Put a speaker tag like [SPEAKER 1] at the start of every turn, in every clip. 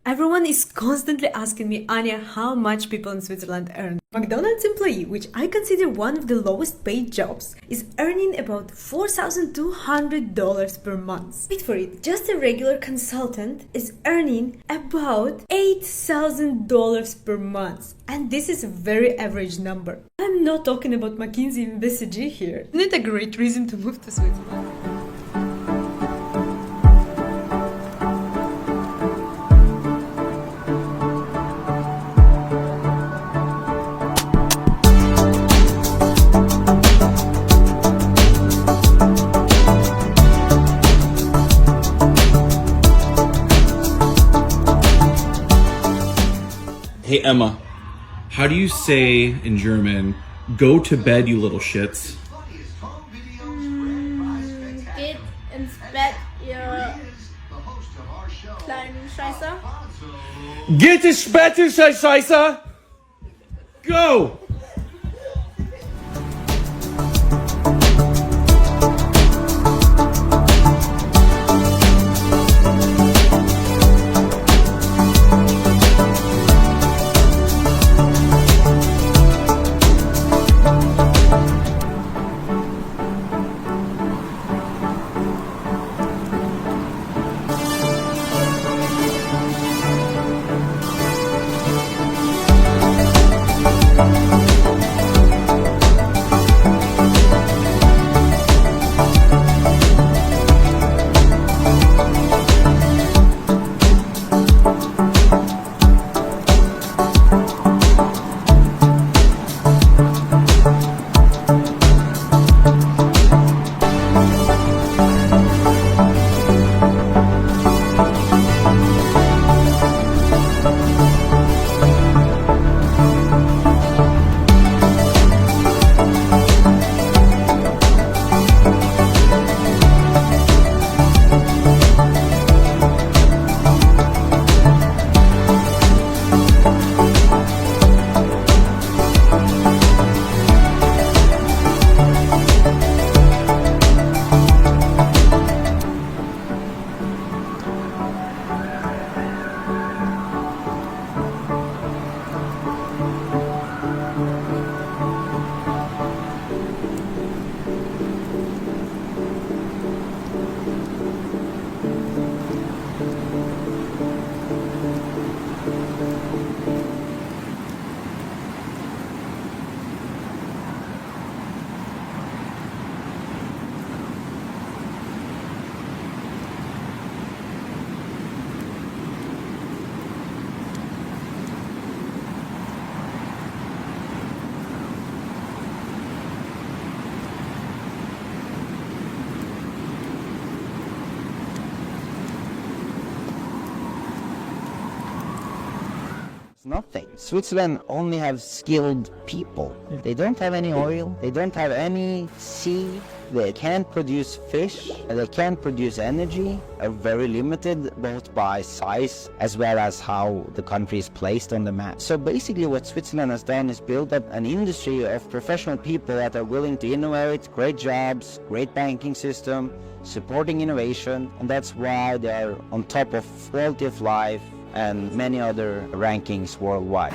[SPEAKER 1] Everyone is constantly asking me, Anya, how much people in Switzerland earn. McDonald's employee, which I consider one of the lowest paid jobs, is earning about $4,200 per month. Wait for it, just a regular consultant is earning about $8,000 per month. And this is a very average number. I'm not talking about McKinsey and BCG here. Isn't it a great reason to move to Switzerland?
[SPEAKER 2] Hey Emma, how do you say in German, go to bed, you little shits?
[SPEAKER 3] Geht ins Bett, ihr kleinen Scheißer.
[SPEAKER 2] Get ins Bett, you Scheiße! Go!
[SPEAKER 4] Nothing. Switzerland only have skilled people. They don't have any oil. They don't have any sea. They can't produce fish. They can't produce energy. Are very limited both by size as well as how the country is placed on the map. So basically what Switzerland has done is build up an industry of professional people that are willing to innovate, great jobs, great banking system, supporting innovation, and that's why they are on top of quality of life and many other rankings worldwide.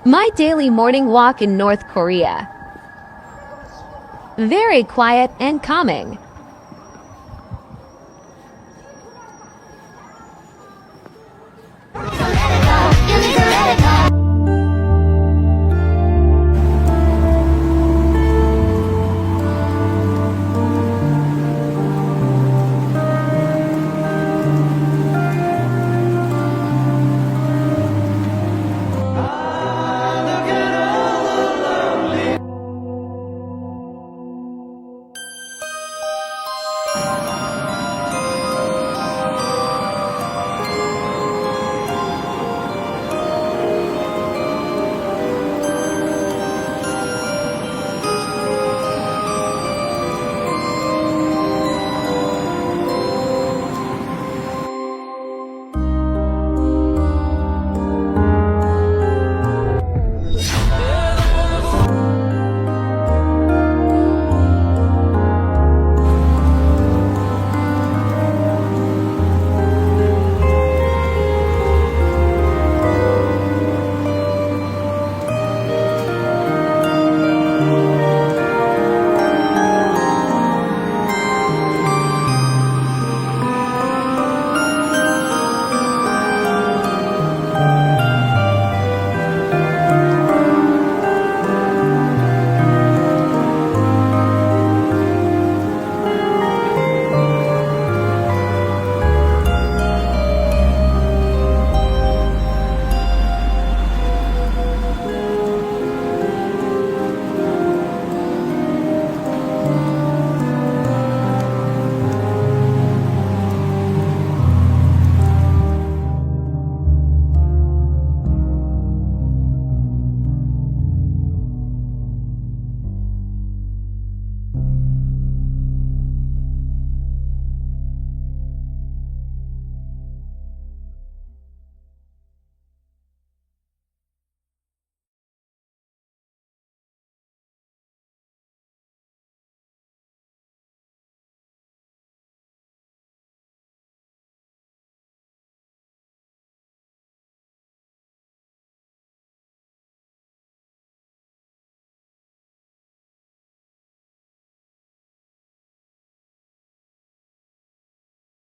[SPEAKER 5] My daily morning walk in North Korea. Very quiet and calming.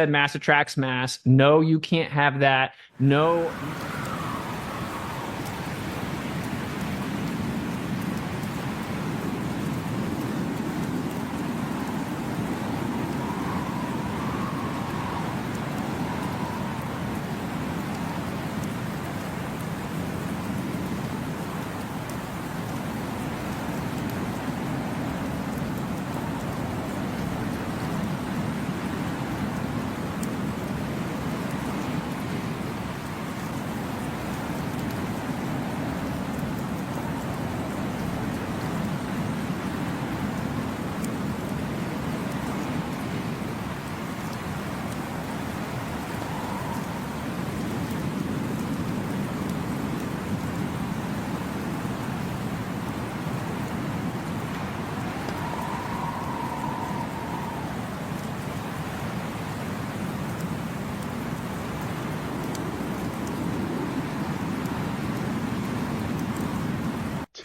[SPEAKER 6] Mass attracts mass. No, you can't have that. No.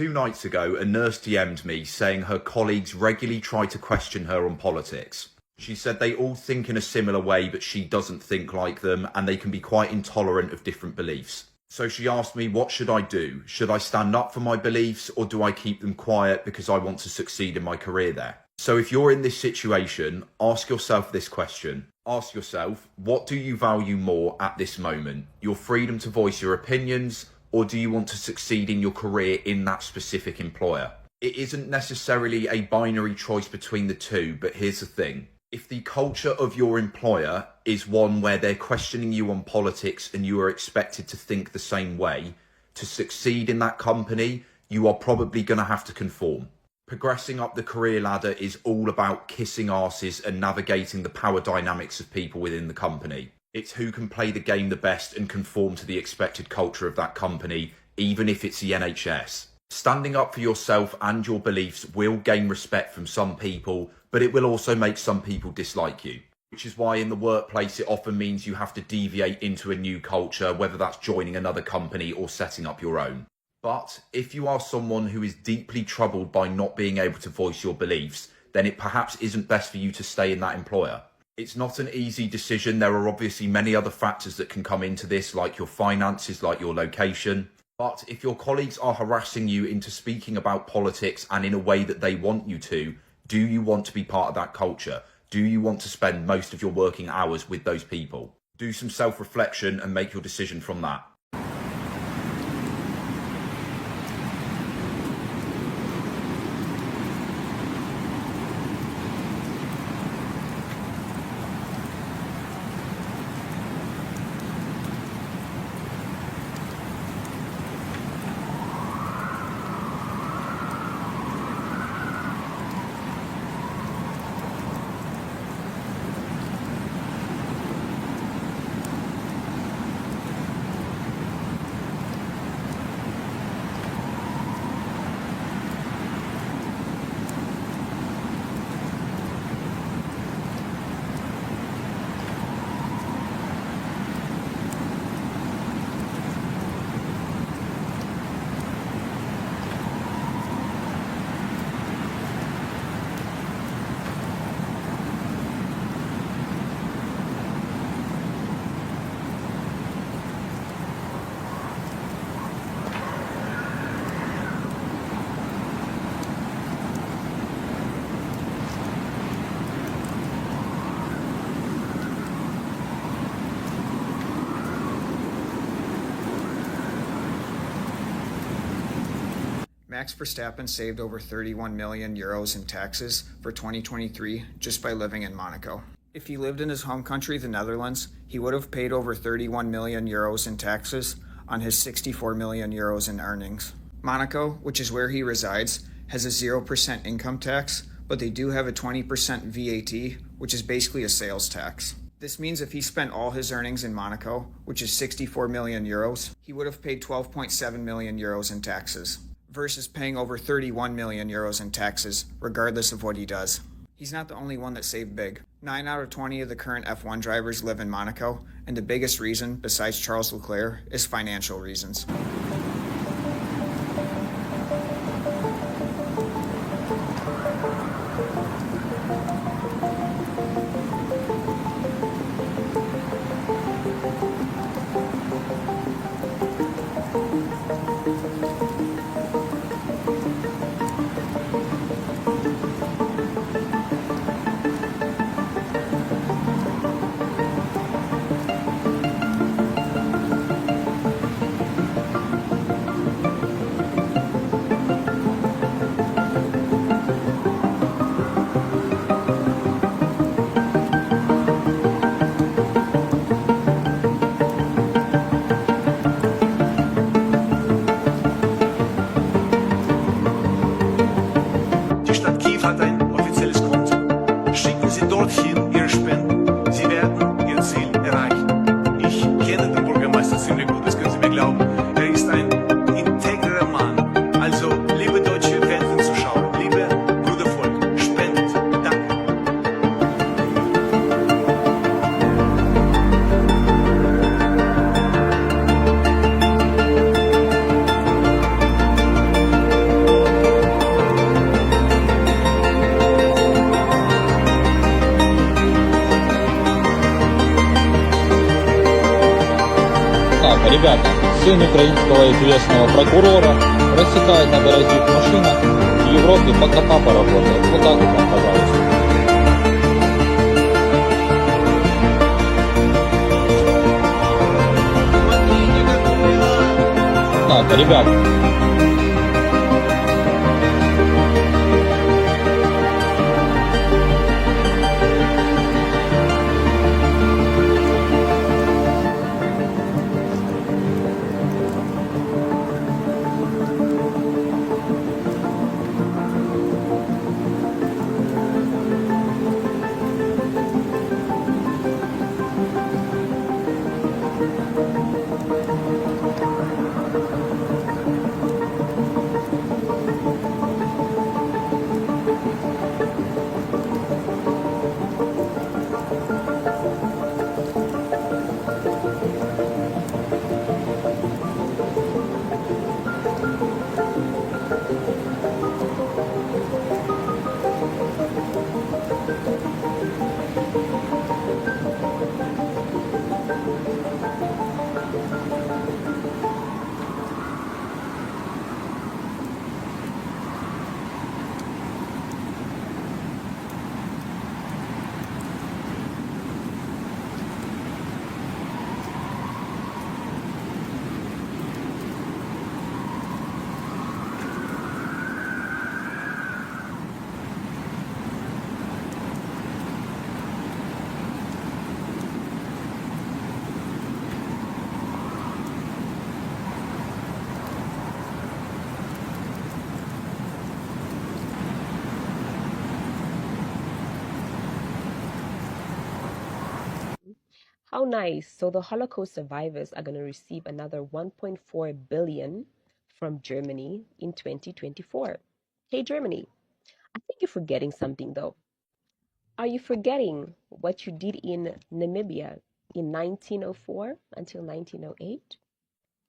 [SPEAKER 7] Two nights ago, a nurse DM'd me saying her colleagues regularly try to question her on politics. She said they all think in a similar way, but she doesn't think like them, and they can be quite intolerant of different beliefs. So she asked me, what should I do? Should I stand up for my beliefs, or do I keep them quiet because I want to succeed in my career there? So if you're in this situation, ask yourself this question. Ask yourself, what do you value more at this moment? Your freedom to voice your opinions, or do you want to succeed in your career in that specific employer? It isn't necessarily a binary choice between the two, but here's the thing. If the culture of your employer is one where they're questioning you on politics and you are expected to think the same way, to succeed in that company, you are probably going to have to conform. Progressing up the career ladder is all about kissing arses and navigating the power dynamics of people within the company. It's who can play the game the best and conform to the expected culture of that company, even if it's the NHS. Standing up for yourself and your beliefs will gain respect from some people, but it will also make some people dislike you. Which is why in the workplace it often means you have to deviate into a new culture, whether that's joining another company or setting up your own. But if you are someone who is deeply troubled by not being able to voice your beliefs, then it perhaps isn't best for you to stay in that employer. It's not an easy decision. There are obviously many other factors that can come into this, like your finances, like your location. But if your colleagues are harassing you into speaking about politics and in a way that they want you to, do you want to be part of that culture? Do you want to spend most of your working hours with those people? Do some self-reflection and make your decision from that.
[SPEAKER 8] Max Verstappen saved over 31 million euros in taxes for 2023 just by living in Monaco. If he lived in his home country, the Netherlands, he would have paid over 31 million euros in taxes on his 64 million euros in earnings. Monaco, which is where he resides, has a 0% income tax, but they do have a 20% VAT, which is basically a sales tax. This means if he spent all his earnings in Monaco, which is 64 million euros, he would have paid 12.7 million euros in taxes, versus paying over 31 million euros in taxes, regardless of what he does. He's not the only one that saved big. 9 out of 20 of the current F1 drivers live in Monaco, and the biggest reason, besides Charles Leclerc, is financial reasons.
[SPEAKER 9] Ребята, сын украинского известного прокурора рассекает на дорогих машинах в Европе, пока папа работает. Вот так вот вам, пожалуйста. Так, ребят,
[SPEAKER 10] How nice. So the Holocaust survivors are going to receive another 1.4 billion from Germany in 2024. Hey, Germany, I think you're forgetting something though. Are you forgetting what you did in Namibia in 1904 until 1908?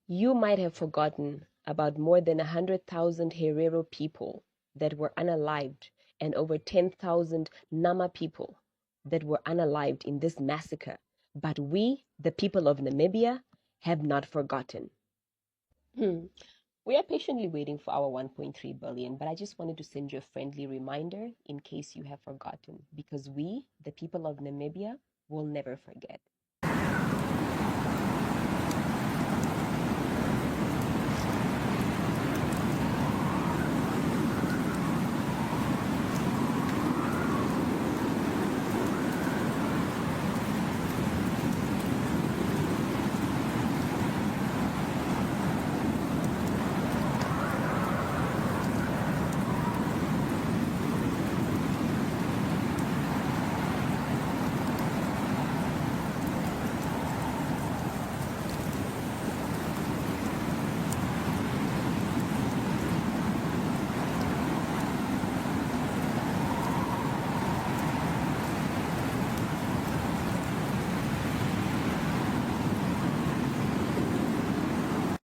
[SPEAKER 10] You might have forgotten about more than 100,000 Herero people that were unalived and over 10,000 Nama people that were unalived in this massacre. But we, the people of Namibia, have not forgotten. We are patiently waiting for our 1.3 billion, but I just wanted to send you a friendly reminder in case you have forgotten, because we, the people of Namibia, will never forget.